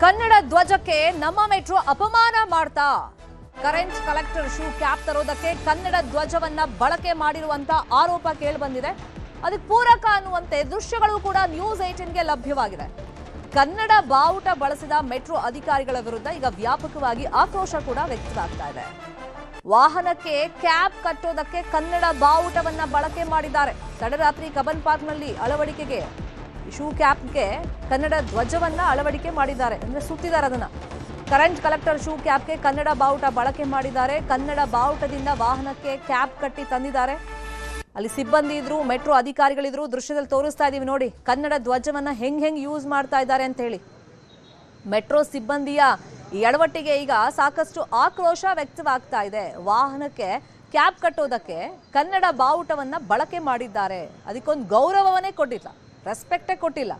ಕನ್ನಡ ಧ್ವಜಕ್ಕೆ ನಮ್ಮ ಮೆಟ್ರೋ ಅಪಮಾನ ಮಾಡ್ತಾ ಕರೆಂಟ್ ಕಲೆಕ್ಟರ್ ಶೂ ಕ್ಯಾಪ್ ತರೋದಕ್ಕೆ ಕನ್ನಡ ಧ್ವಜವನ್ನ ಬಳಕೆ ಮಾಡಿರುವಂತ ಆರೋಪ ಕೇಳಿಬಂದಿದೆ. ಅದಕ್ಕೆ ಪೂರಕ ಅನ್ನುವಂತೆ ದೃಶ್ಯಗಳು ಕೂಡ ನ್ಯೂಸ್ 18ಗೆ ಲಭ್ಯವಾಗಿದೆ. ಕನ್ನಡ ಬಾವುಟ ಬಳಸಿದ ಮೆಟ್ರೋ ಅಧಿಕಾರಿಗಳ ವಿರುದ್ಧ ಈಗ ವ್ಯಾಪಕವಾಗಿ ಆಕ್ರೋಶ ಕೂಡ ವ್ಯಕ್ತವಾಗ್ತಾ ಇದೆ. ವಾಹನಕ್ಕೆ ಕ್ಯಾಪ್ ಕಟ್ಟೋದಕ್ಕೆ ಕನ್ನಡ ಬಾವುಟವನ್ನ ಬಳಕೆ ಮಾಡಿದ್ದಾರೆ. ತಡರಾತ್ರಿ ಕಬ್ಬನ್ ಪಾರ್ಕ್ನಲ್ಲಿ ಅಳವಡಿಕೆಗೆ ಶೂ ಕ್ಯಾಪ್ಗೆ ಕನ್ನಡ ಧ್ವಜವನ್ನ ಅಳವಡಿಕೆ ಮಾಡಿದ್ದಾರೆ, ಅಂದ್ರೆ ಸುತ್ತಿದ್ದಾರೆ ಅದನ್ನ. ಕರೆಂಟ್ ಕಲೆಕ್ಟರ್ ಶೂ ಕ್ಯಾಪ್ಗೆ ಕನ್ನಡ ಬಾವುಟ ಬಳಕೆ ಮಾಡಿದ್ದಾರೆ. ಕನ್ನಡ ಬಾವುಟದಿಂದ ವಾಹನಕ್ಕೆ ಕ್ಯಾಪ್ ಕಟ್ಟಿ ತಂದಿದ್ದಾರೆ. ಅಲ್ಲಿ ಸಿಬ್ಬಂದಿ ಇದ್ರು, ಮೆಟ್ರೋ ಅಧಿಕಾರಿಗಳಿದ್ರು. ದೃಶ್ಯದಲ್ಲಿ ತೋರಿಸ್ತಾ ಇದೀವಿ ನೋಡಿ, ಕನ್ನಡ ಧ್ವಜವನ್ನ ಹೆಂಗ್ ಯೂಸ್ ಮಾಡ್ತಾ ಇದ್ದಾರೆ ಅಂತ ಹೇಳಿ. ಮೆಟ್ರೋ ಸಿಬ್ಬಂದಿಯ ಎಡವಟ್ಟಿಗೆ ಈಗ ಸಾಕಷ್ಟು ಆಕ್ರೋಶ ವ್ಯಕ್ತವಾಗ್ತಾ ಇದೆ. ವಾಹನಕ್ಕೆ ಕ್ಯಾಪ್ ಕಟ್ಟೋದಕ್ಕೆ ಕನ್ನಡ ಬಾವುಟವನ್ನ ಬಳಕೆ ಮಾಡಿದ್ದಾರೆ. ಅದಕ್ಕೊಂದು ಗೌರವವನ್ನೇ ಕೊಟ್ಟಿಲ್ಲ, ರೆಸ್ಪೆಕ್ಟೇ ಕೊಟ್ಟಿಲ್ಲ.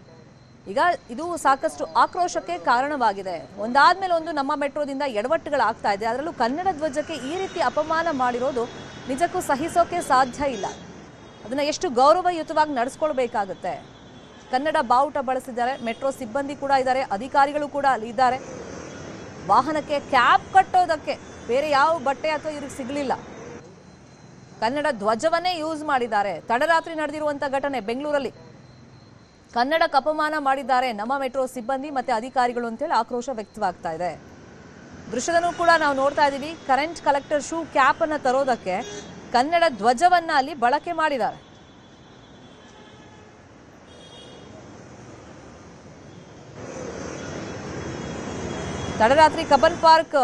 ಈಗ ಇದು ಸಾಕಷ್ಟು ಆಕ್ರೋಶಕ್ಕೆ ಕಾರಣವಾಗಿದೆ. ಒಂದಾದ್ಮೇಲೆ ಒಂದು ನಮ್ಮ ಮೆಟ್ರೋದಿಂದ ಎಡವಟ್ಟುಗಳಾಗ್ತಾ ಇದೆ. ಅದರಲ್ಲೂ ಕನ್ನಡ ಧ್ವಜಕ್ಕೆ ಈ ರೀತಿ ಅಪಮಾನ ಮಾಡಿರೋದು ನಿಜಕ್ಕೂ ಸಹಿಸೋಕೆ ಸಾಧ್ಯ ಇಲ್ಲ. ಅದನ್ನ ಎಷ್ಟು ಗೌರವಯುತವಾಗಿ ನಡೆಸ್ಕೊಳ್ಬೇಕಾಗುತ್ತೆ. ಕನ್ನಡ ಬಾವುಟ ಬಳಸಿದ್ದಾರೆ, ಮೆಟ್ರೋ ಸಿಬ್ಬಂದಿ ಕೂಡ ಇದ್ದಾರೆ, ಅಧಿಕಾರಿಗಳು ಕೂಡ ಅಲ್ಲಿ ಇದ್ದಾರೆ. ವಾಹನಕ್ಕೆ ಕ್ಯಾಪ್ ಕಟ್ಟೋದಕ್ಕೆ ಬೇರೆ ಯಾವ ಬಟ್ಟೆ ಅಥವಾ ಇವ್ರಿಗೆ ಸಿಗಲಿಲ್ಲ. ಕನ್ನಡ ಧ್ವಜವನ್ನೇ ಯೂಸ್ ಮಾಡಿದ್ದಾರೆ. ತಡರಾತ್ರಿ ನಡೆದಿರುವಂಥ ಘಟನೆ ಬೆಂಗಳೂರಲ್ಲಿ. ಕನ್ನಡಕ್ಕೆ ಅಪಮಾನ ಮಾಡಿದ್ದಾರೆ ನಮ್ಮ ಮೆಟ್ರೋ ಸಿಬ್ಬಂದಿ ಮತ್ತೆ ಅಧಿಕಾರಿಗಳು ಅಂತೇಳಿ ಆಕ್ರೋಶ ವ್ಯಕ್ತವಾಗ್ತಾ ಇದೆ. ದೃಶ್ಯದಲ್ಲೂ ಕೂಡ ನಾವು ನೋಡ್ತಾ ಇದ್ದೀವಿ. ಕರೆಂಟ್ ಕಲೆಕ್ಟರ್ ಶೂ ಕ್ಯಾಪ್ ಅನ್ನ ತರೋದಕ್ಕೆ ಕನ್ನಡ ಧ್ವಜವನ್ನ ಅಲ್ಲಿ ಬಳಕೆ ಮಾಡಿದ್ದಾರೆ. ತಡರಾತ್ರಿ ಕಬ್ಬನ್ ಪಾರ್ಕ್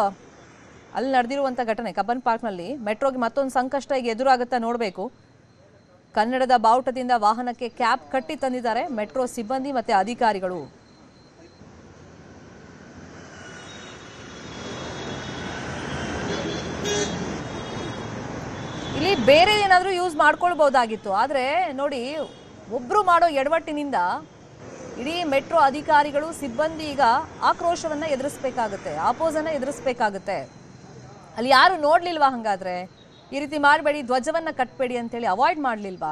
ಅಲ್ಲಿ ನಡೆದಿರುವಂಥ ಘಟನೆ. ಕಬ್ಬನ್ ಪಾರ್ಕ್ನಲ್ಲಿ ಮೆಟ್ರೋಗೆ ಮತ್ತೊಂದು ಸಂಕಷ್ಟ ಈಗ ಎದುರಾಗುತ್ತಾ ನೋಡಬೇಕು. ಕನ್ನಡದ ಬಾವುಟದಿಂದ ವಾಹನಕ್ಕೆ ಕ್ಯಾಪ್ ಕಟ್ಟಿ ತಂದಿದ್ದಾರೆ ಮೆಟ್ರೋ ಸಿಬ್ಬಂದಿ ಮತ್ತೆ ಅಧಿಕಾರಿಗಳು. ಇಲ್ಲಿ ಬೇರೆ ಏನಾದರೂ ಯೂಸ್ ಮಾಡ್ಕೊಳ್ಬಹುದಾಗಿತ್ತು. ಆದರೆ ನೋಡಿ, ಒಬ್ರು ಮಾಡೋ ಎಡವಟ್ಟಿನಿಂದ ಇಡೀ ಮೆಟ್ರೋ ಅಧಿಕಾರಿಗಳು ಸಿಬ್ಬಂದಿ ಈಗ ಆಕ್ರೋಶವನ್ನ ಎದುರಿಸಬೇಕಾಗುತ್ತೆ, ಆಪೋಸನ್ನ ಎದುರಿಸಬೇಕಾಗುತ್ತೆ. ಅಲ್ಲಿ ಯಾರು ನೋಡ್ಲಿಲ್ವಾ? ಹಂಗಾದ್ರೆ ಈ ರೀತಿ ಮಾಡಬೇಡಿ, ಧ್ವಜವನ್ನ ಕಟ್ಬೇಡಿ ಅಂತೇಳಿ ಅವಾಯ್ಡ್ ಮಾಡ್ಲಿಲ್ವಾ?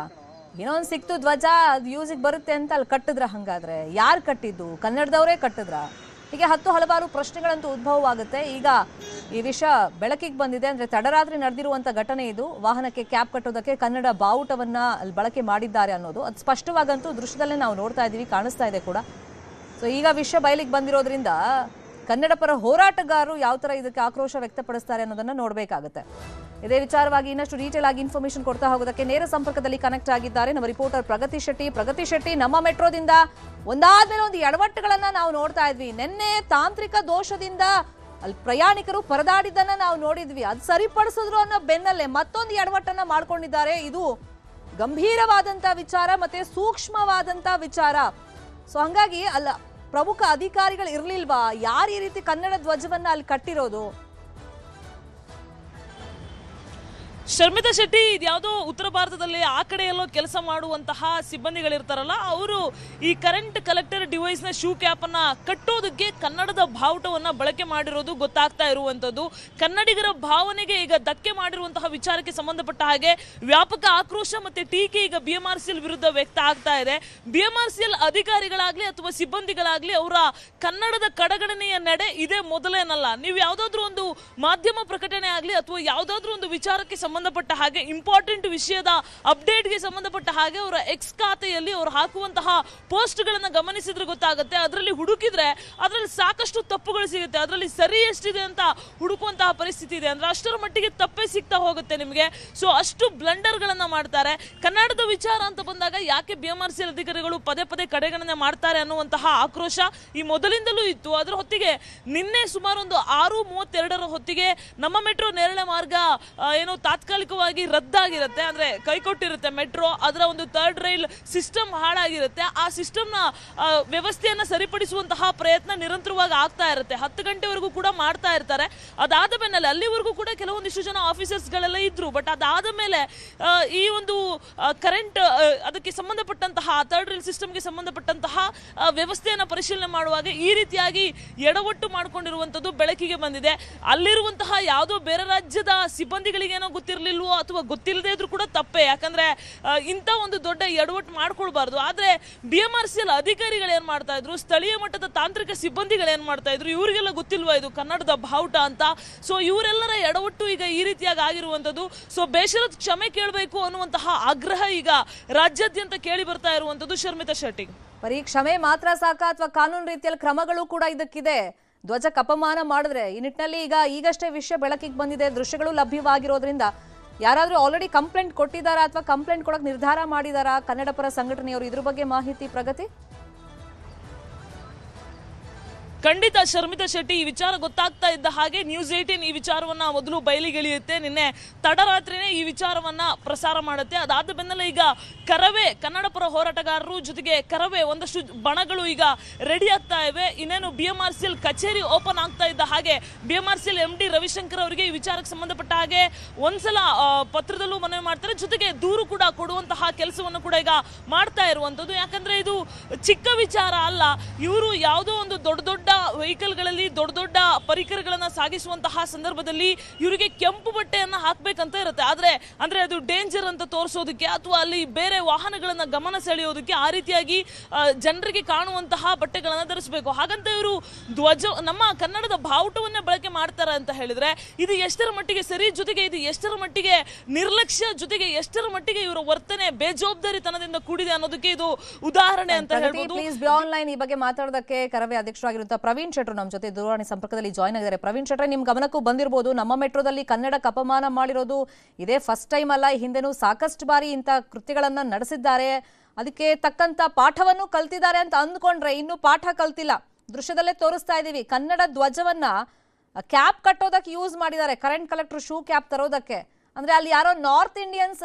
ಏನೋ ಒಂದು ಸಿಕ್ತು ಧ್ವಜ, ಅದು ಯೂಸಿಗೆ ಬರುತ್ತೆ ಅಂತ ಅಲ್ಲಿ ಕಟ್ಟಿದ್ರ? ಹಂಗಾದ್ರೆ ಯಾರು ಕಟ್ಟಿದ್ದು? ಕನ್ನಡದವರೇ ಕಟ್ಟಿದ್ರ? ಹೀಗೆ ಹಲವಾರು ಪ್ರಶ್ನೆಗಳಂತೂ ಉದ್ಭವವಾಗುತ್ತೆ. ಈಗ ಈ ವಿಷಯ ಬೆಳಕಿಗೆ ಬಂದಿದೆ. ಅಂದ್ರೆ ತಡರಾತ್ರಿ ನಡೆದಿರುವಂತ ಘಟನೆ ಇದು. ವಾಹನಕ್ಕೆ ಕ್ಯಾಪ್ ಕಟ್ಟೋದಕ್ಕೆ ಕನ್ನಡ ಬಾವುಟವನ್ನ ಅಲ್ಲಿ ಬಳಕೆ ಮಾಡಿದ್ದಾರೆ ಅನ್ನೋದು ಅದು ಸ್ಪಷ್ಟವಾಗಂತೂ ದೃಶ್ಯದಲ್ಲೇ ನಾವು ನೋಡ್ತಾ ಇದ್ದೀವಿ, ಕಾಣಿಸ್ತಾ ಇದೆ ಕೂಡ. ಸೊ ಈಗ ವಿಷಯ ಬಯಲಿಗೆ ಬಂದಿರೋದ್ರಿಂದ ಕನ್ನಡ ಪರ ಹೋರಾಟಗಾರರು ಯಾವ ತರ ಇದಕ್ಕೆ ಆಕ್ರೋಶ ವ್ಯಕ್ತಪಡಿಸ್ತಾರೆ ಅನ್ನೋದನ್ನ ನೋಡಬೇಕಾಗುತ್ತೆ. ಇದೇ ವಿಚಾರವಾಗಿ ಇನ್ನಷ್ಟು ಡೀಟೇಲ್ ಆಗಿ ಇನ್ಫಾರ್ಮೇಶನ್ ಕೊಡ್ತಾ ಹೋಗೋದಕ್ಕೆ ನೇರ ಸಂಪರ್ಕದಲ್ಲಿ ಕನೆಕ್ಟ್ ಆಗಿದ್ದಾರೆ ನಮ್ಮ ರಿಪೋರ್ಟರ್ ಪ್ರಗತಿ ಶೆಟ್ಟಿ. ನಮ್ಮ ಮೆಟ್ರೋದಿಂದ ಒಂದಾದ್ಮೇಲೆ ಒಂದು ಎಡವಟ್ಟುಗಳನ್ನ ನಾವು ನೋಡ್ತಾ ಇದ್ವಿ. ನಿನ್ನೆ ತಾಂತ್ರಿಕ ದೋಷದಿಂದ ಅಲ್ಲಿ ಪ್ರಯಾಣಿಕರು ಪರದಾಡಿದ್ದನ್ನ ನಾವು ನೋಡಿದ್ವಿ. ಅದು ಸರಿಪಡಿಸಿದ್ರು ಅನ್ನೋ ಬೆನ್ನಲ್ಲೇ ಮತ್ತೊಂದು ಎಡವಟ್ಟನ್ನ ಮಾಡ್ಕೊಂಡಿದ್ದಾರೆ. ಇದು ಗಂಭೀರವಾದಂತ ವಿಚಾರ ಮತ್ತೆ ಸೂಕ್ಷ್ಮವಾದಂತ ವಿಚಾರ. ಸೊ ಹಂಗಾಗಿ ಅಲ್ಲ, ಪ್ರಮುಖ ಅಧಿಕಾರಿಗಳು ಇರ್ಲಿಲ್ವಾ? ಯಾರು ಈ ರೀತಿ ಕನ್ನಡ ಧ್ವಜವನ್ನ ಅಲ್ಲಿ ಕಟ್ಟಿರೋದು? ಶರ್ಮಿತಾ ಶೆಟ್ಟಿ, ಇದ್ಯಾವುದೋ ಉತ್ತರ ಭಾರತದಲ್ಲಿ ಆ ಕಡೆ ಎಲ್ಲೋ ಕೆಲಸ ಮಾಡುವಂತಹ ಸಿಬ್ಬಂದಿಗಳಿರ್ತಾರಲ್ಲ, ಅವರು ಈ ಕರೆಂಟ್ ಕಲೆಕ್ಟರ್ ಡಿವೈಸ್ನ ಶೂ ಕ್ಯಾಪನ್ನು ಕಟ್ಟೋದಕ್ಕೆ ಕನ್ನಡದ ಬಾವುಟವನ್ನು ಬಳಕೆ ಮಾಡಿರೋದು ಗೊತ್ತಾಗ್ತಾ ಇರುವಂಥದ್ದು. ಕನ್ನಡಿಗರ ಭಾವನೆಗೆ ಈಗ ಧಕ್ಕೆ ಮಾಡಿರುವಂತಹ ವಿಚಾರಕ್ಕೆ ಸಂಬಂಧಪಟ್ಟ ಹಾಗೆ ವ್ಯಾಪಕ ಆಕ್ರೋಶ ಮತ್ತು ಟೀಕೆ ಈಗ BMRCL ವಿರುದ್ಧ ವ್ಯಕ್ತ ಆಗ್ತಾ ಇದೆ. BMRCL ಅಧಿಕಾರಿಗಳಾಗಲಿ ಅಥವಾ ಸಿಬ್ಬಂದಿಗಳಾಗಲಿ ಅವರ ಕನ್ನಡದ ಕಡೆಗಣನೆಯ ನಡೆ ಇದೇ ಮೊದಲೇನಲ್ಲ. ನೀವು ಯಾವುದಾದ್ರೂ ಒಂದು ಮಾಧ್ಯಮ ಪ್ರಕಟಣೆ ಆಗಲಿ ಅಥವಾ ಯಾವುದಾದ್ರೂ ಒಂದು ವಿಚಾರಕ್ಕೆ ಸಂಬಂಧಪಟ್ಟ ಹಾಗೆ, ಇಂಪಾರ್ಟೆಂಟ್ ವಿಷಯದ ಅಪ್ಡೇಟ್ಗೆ ಸಂಬಂಧಪಟ್ಟ ಹಾಗೆ ಅವರ ಎಕ್ಸ್ ಖಾತೆಯಲ್ಲಿ ಅವರು ಹಾಕುವಂತಹ ಪೋಸ್ಟ್ಗಳನ್ನು ಗಮನಿಸಿದ್ರೆ ಗೊತ್ತಾಗುತ್ತೆ. ಅದರಲ್ಲಿ ಹುಡುಕಿದ್ರೆ ಅದರಲ್ಲಿ ಸಾಕಷ್ಟು ತಪ್ಪುಗಳು ಸಿಗುತ್ತೆ. ಅದರಲ್ಲಿ ಸರಿ ಎಷ್ಟಿದೆ ಅಂತ ಹುಡುಕುವಂತಹ ಪರಿಸ್ಥಿತಿ ಇದೆ. ಅಂದ್ರೆ ಅಷ್ಟರ ಮಟ್ಟಿಗೆ ತಪ್ಪೇ ಸಿಗ್ತಾ ಹೋಗುತ್ತೆ ನಿಮಗೆ. ಸೊ ಅಷ್ಟು ಬ್ಲಂಡರ್ಗಳನ್ನ ಮಾಡ್ತಾರೆ. ಕನ್ನಡದ ವಿಚಾರ ಅಂತ ಬಂದಾಗ ಯಾಕೆ BMRCL ಅಧಿಕಾರಿಗಳು ಪದೇ ಪದೇ ಕಡೆಗಣನೆ ಮಾಡ್ತಾರೆ ಅನ್ನುವಂತಹ ಆಕ್ರೋಶ ಈ ಮೊದಲಿಂದಲೂ ಇತ್ತು. ಅದರ ಹೊತ್ತಿಗೆ ನಿನ್ನೆ ಸುಮಾರು ಒಂದು 6:32 ಹೊತ್ತಿಗೆ ನಮ್ಮ ಮೆಟ್ರೋ ನೇರಳೆ ಮಾರ್ಗ ಏನೋ ತಾತ್ಕಾಲಿಕವಾಗಿ ರದ್ದಾಗಿರುತ್ತೆ, ಅಂದ್ರೆ ಕೈಕೊಟ್ಟಿರುತ್ತೆ ಮೆಟ್ರೋ. ಅದರ ಒಂದು ಥರ್ಡ್ ರೈಲ್ ಸಿಸ್ಟಮ್ ಹಾಳಾಗಿರುತ್ತೆ. ಆ ಸಿಸ್ಟಮ್ನ ವ್ಯವಸ್ಥೆಯನ್ನು ಸರಿಪಡಿಸುವಂತಹ ಪ್ರಯತ್ನ ನಿರಂತರವಾಗಿ ಆಗ್ತಾ ಇರುತ್ತೆ. 10 ಗಂಟೆವರೆಗೂ ಕೂಡ ಮಾಡ್ತಾ ಇರ್ತಾರೆ. ಅದಾದ ಮೇಲೆ ಅಲ್ಲಿವರೆಗೂ ಕೂಡ ಕೆಲವೊಂದಿಷ್ಟು ಜನ ಆಫೀಸರ್ಸ್ಗಳೆಲ್ಲ ಇದ್ರು. ಬಟ್ ಅದಾದ ಮೇಲೆ ಈ ಒಂದು ಕರೆಂಟ್ ಅದಕ್ಕೆ ಸಂಬಂಧಪಟ್ಟಂತಹ ಥರ್ಡ್ ರೈಲ್ ಸಿಸ್ಟಮ್ಗೆ ಸಂಬಂಧಪಟ್ಟಂತಹ ವ್ಯವಸ್ಥೆಯನ್ನು ಪರಿಶೀಲನೆ ಮಾಡುವಾಗ ಈ ರೀತಿಯಾಗಿ ಎಡವಟ್ಟು ಮಾಡಿಕೊಂಡಿರುವಂಥದ್ದು ಬೆಳಕಿಗೆ ಬಂದಿದೆ. ಅಲ್ಲಿರುವಂತಹ ಯಾವುದೋ ಬೇರೆ ರಾಜ್ಯದ ಸಿಬ್ಬಂದಿಗಳಿಗೇನೋ ಗೊತ್ತಿಲ್ಲ, ಗೊತ್ತಿರ್ಲಿಲ್ವೋ ಅಥವಾ ಗೊತ್ತಿಲ್ಲದೆ ಇದ್ರೂ ಕೂಡ ತಪ್ಪೇ. ಯಾಕಂದ್ರೆ ಇಂಥ ಒಂದು ದೊಡ್ಡ ಎಡವಟ್ಟು ಮಾಡ್ಕೊಳ್ಬಾರ್ದು. ಆದ್ರೆ BMRCL ಅಧಿಕಾರಿಗಳು ಏನ್ ಮಾಡ್ತಾ ಇದ್ರು, ಸ್ಥಳೀಯ ಮಟ್ಟದ ತಾಂತ್ರಿಕ ಸಿಬ್ಬಂದಿಗಳು ಏನ್ ಮಾಡ್ತಾ ಇದ್ರು, ಇವರಿಗೆಲ್ಲ ಗೊತ್ತಿಲ್ವಾ ಇದು ಕನ್ನಡದ ಬಾವುಟ ಅಂತ? ಸೊ ಇವರೆಲ್ಲರ ಎಡವಟ್ಟು ಈಗ ಈ ರೀತಿಯಾಗಿ ಆಗಿರುವಂತದ್ದು. ಸೊ ಬೇಷರತ್ ಕ್ಷಮೆ ಕೇಳಬೇಕು ಅನ್ನುವಂತಹ ಆಗ್ರಹ ಈಗ ರಾಜ್ಯಾದ್ಯಂತ ಕೇಳಿ ಬರ್ತಾ ಇರುವಂತದ್ದು. ಶರ್ಮಿತಾ ಶೆಟ್ಟಿ, ಬರೀ ಕ್ಷಮೆ ಮಾತ್ರ ಸಾಕಾ ಅಥವಾ ಕಾನೂನು ರೀತಿಯಲ್ಲಿ ಕ್ರಮಗಳು ಕೂಡ ಇದಕ್ಕಿದೆ? ಧ್ವಜಕ್ಕೆ ಅಪಮಾನ ಮಾಡಿದ್ರೆ ಈ ನಿಟ್ಟಿನಲ್ಲಿ ಈಗಷ್ಟೇ ವಿಷಯ ಬೆಳಕಿಗೆ ಬಂದಿದೆ, ದೃಶ್ಯಗಳು ಲಭ್ಯವಾಗಿರೋದ್ರಿಂದ ಯಾರಾದ್ರೂ ಆಲ್ರೆಡಿ ಕಂಪ್ಲೇಂಟ್ ಕೊಟ್ಟಿದ್ದಾರಾ ಅಥವಾ ಕಂಪ್ಲೇಂಟ್ ಕೊಡಕ್ಕೆ ನಿರ್ಧಾರ ಮಾಡಿದಾರಾ ಕನ್ನಡ ಪರ ಸಂಘಟನೆಯವರು? ಇದ್ರ ಬಗ್ಗೆ ಮಾಹಿತಿ ಪ್ರಗತಿ? ಖಂಡಿತ ಶರ್ಮಿತಾ ಶೆಟ್ಟಿ, ಈ ವಿಚಾರ ಗೊತ್ತಾಗ್ತಾ ಇದ್ದ ಹಾಗೆ ನ್ಯೂಸ್ 18 ಈ ವಿಚಾರವನ್ನ ಮೊದಲು ಬಯಲಿಗೆಳೆಯುತ್ತೆ. ನಿನ್ನೆ ತಡರಾತ್ರಿನೇ ಈ ವಿಚಾರವನ್ನ ಪ್ರಸಾರ ಮಾಡುತ್ತೆ. ಅದಾದ ಬೆನ್ನಲ್ಲೇ ಈಗ ಕರವೇ ಕನ್ನಡ ಪರ ಹೋರಾಟಗಾರರು ಜೊತೆಗೆ ಕರವೇ ಒಂದಷ್ಟು ಬಣಗಳು ಈಗ ರೆಡಿ ಆಗ್ತಾ ಇವೆ. ಇನ್ನೇನು BMRCL ಕಚೇರಿ ಓಪನ್ ಆಗ್ತಾ ಇದ್ದ ಹಾಗೆ BMRCL MD ರವಿಶಂಕರ್ ಅವರಿಗೆ ಈ ವಿಚಾರಕ್ಕೆ ಸಂಬಂಧಪಟ್ಟ ಹಾಗೆ ಒಂದ್ಸಲ ಪತ್ರದಲ್ಲೂ ಮನವಿ ಮಾಡ್ತಾರೆ, ಜೊತೆಗೆ ದೂರು ಕೂಡ ಕೊಡುವಂತಹ ಕೆಲಸವನ್ನು ಕೂಡ ಈಗ ಮಾಡ್ತಾ ಇರುವಂತದ್ದು. ಯಾಕಂದ್ರೆ ಇದು ಚಿಕ್ಕ ವಿಚಾರ ಅಲ್ಲ. ಇವರು ಯಾವುದೋ ಒಂದು ದೊಡ್ಡ ವೆಹಿಕಲ್ಗಳಲ್ಲಿ ದೊಡ್ಡ ಪರಿಕರಗಳನ್ನ ಸಾಗಿಸುವಂತಹ ಸಂದರ್ಭದಲ್ಲಿ ಇವರಿಗೆ ಕೆಂಪು ಬಟ್ಟೆಯನ್ನ ಹಾಕ್ಬೇಕಂತ ಇರುತ್ತೆ. ಅಂದ್ರೆ ಅದು ಡೇಂಜರ್ ಅಂತ ತೋರಿಸೋದಕ್ಕೆ ಅಥವಾ ಅಲ್ಲಿ ಬೇರೆ ವಾಹನಗಳನ್ನ ಗಮನ ಸೆಳೆಯೋದಕ್ಕೆ ಆ ರೀತಿಯಾಗಿ ಜನರಿಗೆ ಕಾಣುವಂತಹ ಬಟ್ಟೆಗಳನ್ನ ಧರಿಸಬೇಕು. ಹಾಗಂತ ಇವರು ನಮ್ಮ ಕನ್ನಡದ ಬಾವುಟವನ್ನೇ ಬಳಕೆ ಮಾಡ್ತಾರೆ ಅಂತ ಹೇಳಿದ್ರೆ ಇದು ಎಷ್ಟರ ಮಟ್ಟಿಗೆ ಸರಿ, ಜೊತೆಗೆ ಇದು ಎಷ್ಟರ ಮಟ್ಟಿಗೆ ನಿರ್ಲಕ್ಷ್ಯ, ಜೊತೆಗೆ ಎಷ್ಟರ ಮಟ್ಟಿಗೆ ಇವರ ವರ್ತನೆ ಬೇಜವಾಬ್ದಾರಿತನದಿಂದ ಕೂಡಿದೆ ಅನ್ನೋದಕ್ಕೆ ಇದು ಉದಾಹರಣೆ ಅಂತ ಹೇಳ್ಬೋದು. ಪ್ಲೀಸ್ ಬಿ ಆನ್ಲೈನ್ ಈ ಬಗ್ಗೆ ಮಾತಾಡೋದಕ್ಕೆ ಕರವೇ ಅಧ್ಯಕ್ಷರಾಗಿರುವಂತಹ ಪ್ರವೀಣ್ ಶೆಟ್ರು ನಮ್ಮ ಜೊತೆ ದೂರವಾಣಿ ಸಂಪರ್ಕದಲ್ಲಿ ಜಾಯ್ನ್ ಆಗಿದ್ದಾರೆ. ಪ್ರವೀಣ್ ಶೆಟ್ರೆ, ನಿಮ್ ಗಮನಕ್ಕೂ ಬಂದಿರಬಹುದು, ನಮ್ಮ ಮೆಟ್ರೋದಲ್ಲಿ ಕನ್ನಡಕ್ಕೆ ಅಪಮಾನ ಮಾಡಿರೋದು ಇದೇ ಫಸ್ಟ್ ಟೈಮ್ ಅಲ್ಲ, ಈ ಹಿಂದೆನೂ ಸಾಕಷ್ಟು ಬಾರಿ ಇಂಥ ಕೃತ್ಯಗಳನ್ನ ನಡೆಸಿದ್ದಾರೆ. ಅದಕ್ಕೆ ತಕ್ಕಂತ ಪಾಠವನ್ನು ಕಲ್ತಿದ್ದಾರೆ ಅಂತ ಅಂದ್ಕೊಂಡ್ರೆ ಇನ್ನೂ ಪಾಠ ಕಲ್ತಿಲ್ಲ. ದೃಶ್ಯದಲ್ಲೇ ತೋರಿಸ್ತಾ ಇದೀವಿ, ಕನ್ನಡ ಧ್ವಜವನ್ನ ಕ್ಯಾಪ್ ಕಟ್ಟೋದಕ್ಕೆ ಯೂಸ್ ಮಾಡಿದ್ದಾರೆ, ಕರೆಂಟ್ ಕಲೆಕ್ಟರ್ ಶೂ ಕ್ಯಾಪ್ ತರೋದಕ್ಕೆ. ಅಂದ್ರೆ ಅಲ್ಲಿ ಯಾರೋ ನಾರ್ತ್ ಇಂಡಿಯನ್ಸ್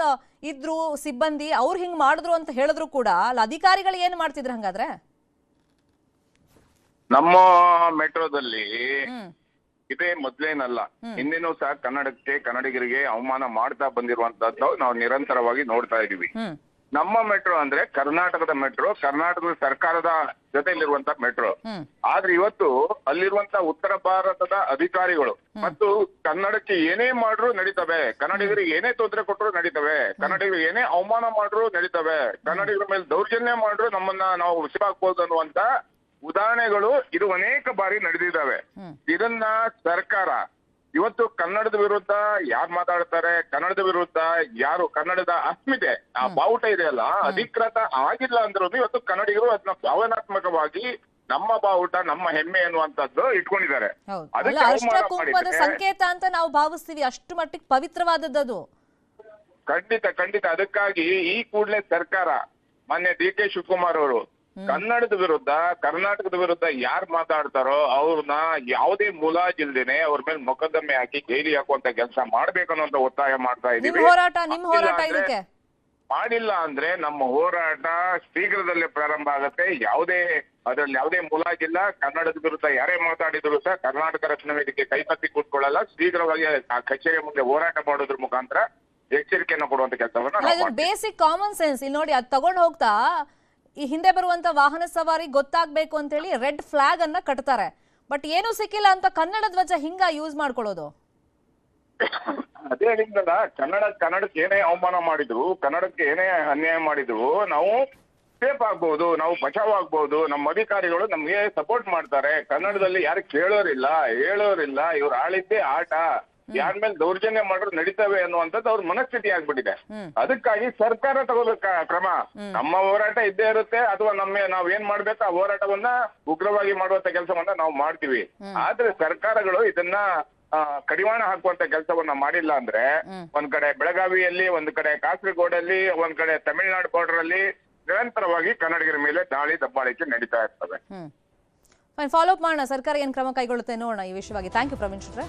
ಇದ್ರು ಸಿಬ್ಬಂದಿ, ಅವ್ರು ಹಿಂಗ್ ಮಾಡಿದ್ರು ಅಂತ ಹೇಳಿದ್ರು ಕೂಡ ಅಲ್ಲಿ ಅಧಿಕಾರಿಗಳು ಏನ್ ಮಾಡ್ತಿದ್ರು ಹಂಗಾದ್ರೆ? ನಮ್ಮ ಮೆಟ್ರೋದಲ್ಲಿ ಇದೇ ಮೊದ್ಲೇನಲ್ಲ, ಹಿಂದಿನೂ ಸಹ ಕನ್ನಡಿಗರಿಗೆ ಅವಮಾನ ಮಾಡ್ತಾ ಬಂದಿರುವಂತದ್ದು ನಾವು ನಿರಂತರವಾಗಿ ನೋಡ್ತಾ ಇದೀವಿ. ನಮ್ಮ ಮೆಟ್ರೋ ಅಂದ್ರೆ ಕರ್ನಾಟಕದ ಮೆಟ್ರೋ, ಕರ್ನಾಟಕದ ಸರ್ಕಾರದ ಜೊತೆಲಿರುವಂತ ಮೆಟ್ರೋ. ಆದ್ರೆ ಇವತ್ತು ಅಲ್ಲಿರುವಂತ ಉತ್ತರ ಭಾರತದ ಅಧಿಕಾರಿಗಳು ಮತ್ತು ಕನ್ನಡಕ್ಕೆ ಏನೇ ಮಾಡ್ರು ನಡೀತವೆ, ಕನ್ನಡಿಗರಿಗೆ ಏನೇ ತೊಂದರೆ ಕೊಟ್ಟರು ನಡೀತವೆ, ಕನ್ನಡಿಗರಿಗೆ ಏನೇ ಅವಮಾನ ಮಾಡ್ರು ನಡೀತವೆ, ಕನ್ನಡಿಗರ ಮೇಲೆ ದೌರ್ಜನ್ಯ ಮಾಡ್ರು ನಮ್ಮನ್ನ ನಾವು ಉಸಿರಾಕ್ಬೋದು ಅನ್ನುವಂತ ಉದಾಹರಣೆಗಳು ಇದು ಅನೇಕ ಬಾರಿ ನಡೆದಿದ್ದಾವೆ. ಇದನ್ನ ಸರ್ಕಾರ ಇವತ್ತು ಕನ್ನಡದ ವಿರುದ್ಧ ಯಾರು ಮಾತಾಡ್ತಾರೆ, ಕನ್ನಡದ ವಿರುದ್ಧ ಯಾರು ಕನ್ನಡದ ಅಸ್ಮಿತೆ ಆ ಬಾವುಟ ಇದೆಯಲ್ಲ ಅಧಿಕೃತ ಆಗಿಲ್ಲ ಅಂದ್ರೂ ಇವತ್ತು ಕನ್ನಡಿಗರು ಅದನ್ನ ಭಾವನಾತ್ಮಕವಾಗಿ ನಮ್ಮ ಬಾವುಟ ನಮ್ಮ ಹೆಮ್ಮೆ ಅನ್ನುವಂಥದ್ದು ಇಟ್ಕೊಂಡಿದ್ದಾರೆ. ಅದಕ್ಕೆ ಸಂಕೇತ ಅಂತ ನಾವು ಭಾವಿಸ್ತೀವಿ, ಅಷ್ಟು ಮಟ್ಟಿಗೆ ಪವಿತ್ರವಾದದ್ದು. ಖಂಡಿತ ಅದಕ್ಕಾಗಿ ಈ ಕೂಡಲೇ ಸರ್ಕಾರ ಮಾನ್ಯ DK ಶಿವಕುಮಾರ್ ಅವರು ಕನ್ನಡದ ವಿರುದ್ಧ ಕರ್ನಾಟಕದ ವಿರುದ್ಧ ಯಾರು ಮಾತಾಡ್ತಾರೋ ಅವ್ರನ್ನ ಯಾವುದೇ ಮುಲಾಜಿಲ್ದೇನೆ ಅವ್ರ ಮೇಲೆ ಮೊಕದ್ದಮೆ ಹಾಕಿ ಜೈಲಿಗೆ ಹಾಕುವಂತ ಕೆಲಸ ಮಾಡ್ಬೇಕನ್ನುವಂತ ಒತ್ತಾಯ ಮಾಡ್ತಾ ಇದೀವಿ. ಮಾಡಿಲ್ಲ ಅಂದ್ರೆ ನಮ್ಮ ಹೋರಾಟ ಶೀಘ್ರದಲ್ಲೇ ಪ್ರಾರಂಭ ಆಗುತ್ತೆ. ಅದ್ರಲ್ಲಿ ಯಾವುದೇ ಮುಲಾಜಿಲ್ಲ. ಕನ್ನಡದ ವಿರುದ್ಧ ಯಾರೇ ಮಾತಾಡಿದ್ರು ಸಹ ಕರ್ನಾಟಕ ರಕ್ಷಣಾ ವೇದಿಕೆ ಕೈಕತ್ತಿ ಕೂತ್ಕೊಳ್ಳಲ್ಲ. ಶೀಘ್ರವಾಗಿ ಆ ಕಚೇರಿ ಮುಂದೆ ಹೋರಾಟ ಮಾಡೋದ್ರ ಮುಖಾಂತರ ಎಚ್ಚರಿಕೆಯನ್ನು ಕೊಡುವಂತ ಕೆಲಸವನ್ನ ಬೇಸಿಕ್ ಕಾಮನ್ ಸೆನ್ಸ್ ಇಲ್ಲಿ ನೋಡಿ, ಅದ್ ತಗೊಂಡು ಹೋಗ್ತಾ ಈ ಹಿಂದೆ ಬರುವಂತ ವಾಹನ ಸವಾರಿ ಗೊತ್ತಾಗ್ಬೇಕು ಅಂತ ಹೇಳಿ ರೆಡ್ ಫ್ಲಾಗ್ ಅನ್ನ ಕಟ್ತಾರೆ. ಬಟ್ ಏನು ಸಿಕ್ಕಿಲ್ಲ ಅಂತ ಕನ್ನಡ ಧ್ವಜ ಹಿಂಗ ಯೂಸ್ ಮಾಡ್ಕೊಳ್ಳೋದು. ಅದೇ ಹೇಳಿದ್ನಲ್ಲ, ಕನ್ನಡಕ್ಕೆ ಏನೇ ಅವಮಾನ ಮಾಡಿದ್ರು, ಕನ್ನಡಕ್ಕೆ ಏನೇ ಅನ್ಯಾಯ ಮಾಡಿದ್ರು ನಾವು ಸೇಫ್ ಆಗ್ಬಹುದು, ನಾವು ಬಚಾವ್ ಆಗ್ಬಹುದು. ನಮ್ಮ ಅಧಿಕಾರಿಗಳು ನಮ್ಗೆ ಸಪೋರ್ಟ್ ಮಾಡ್ತಾರೆ. ಕನ್ನಡದಲ್ಲಿ ಯಾರು ಕೇಳೋರಿಲ್ಲ, ಹೇಳೋರಿಲ್ಲ. ಇವ್ರು ಆಳಿದ್ದೇ ಆಟ, ಯಾರ ಮೇಲೆ ದೌರ್ಜನ್ಯ ಮಾಡ್ರು ನಡೀತವೆ ಅನ್ನುವಂಥದ್ದು ಅವ್ರ ಮನಸ್ಥಿತಿ ಆಗ್ಬಿಟ್ಟಿದೆ. ಅದಕ್ಕಾಗಿ ಸರ್ಕಾರ ತಗೋಬೇಕ ಕ್ರಮ. ನಮ್ಮ ಹೋರಾಟ ಇದ್ದೇ ಇರುತ್ತೆ, ಅಥವಾ ನಾವ್ ಏನ್ ಮಾಡ್ಬೇಕು ಆ ಹೋರಾಟವನ್ನ ಉಗ್ರವಾಗಿ ಮಾಡುವಂತ ಕೆಲಸವನ್ನ ನಾವು ಮಾಡ್ತೀವಿ. ಆದ್ರೆ ಸರ್ಕಾರಗಳು ಇದನ್ನ ಕಡಿವಾಣ ಹಾಕುವಂತ ಕೆಲಸವನ್ನ ಮಾಡಿಲ್ಲ ಅಂದ್ರೆ ಒಂದ್ ಕಡೆ ಬೆಳಗಾವಿಯಲ್ಲಿ, ಒಂದ್ ಕಡೆ ಕಾಸರಗೋಡಲ್ಲಿ, ಒಂದ್ ಕಡೆ ತಮಿಳುನಾಡು ಬಾರ್ಡರ್ ಅಲ್ಲಿ ನಿರಂತರವಾಗಿ ಕನ್ನಡಿಗರ ಮೇಲೆ ದಾಳಿ ದಬ್ಬಾಳಿಕೆ ನಡೀತಾ ಇರ್ತವೆ. ಫಾಲೋ ಅಪ್ ಮಾಡೋಣ, ಸರ್ಕಾರ ಏನ್ ಕ್ರಮ ಕೈಗೊಳ್ಳುತ್ತೆ ನೋಡೋಣ ಈ ವಿಷಯವಾಗಿ. Thank you Praveen ಶೆಟ್ರೆ.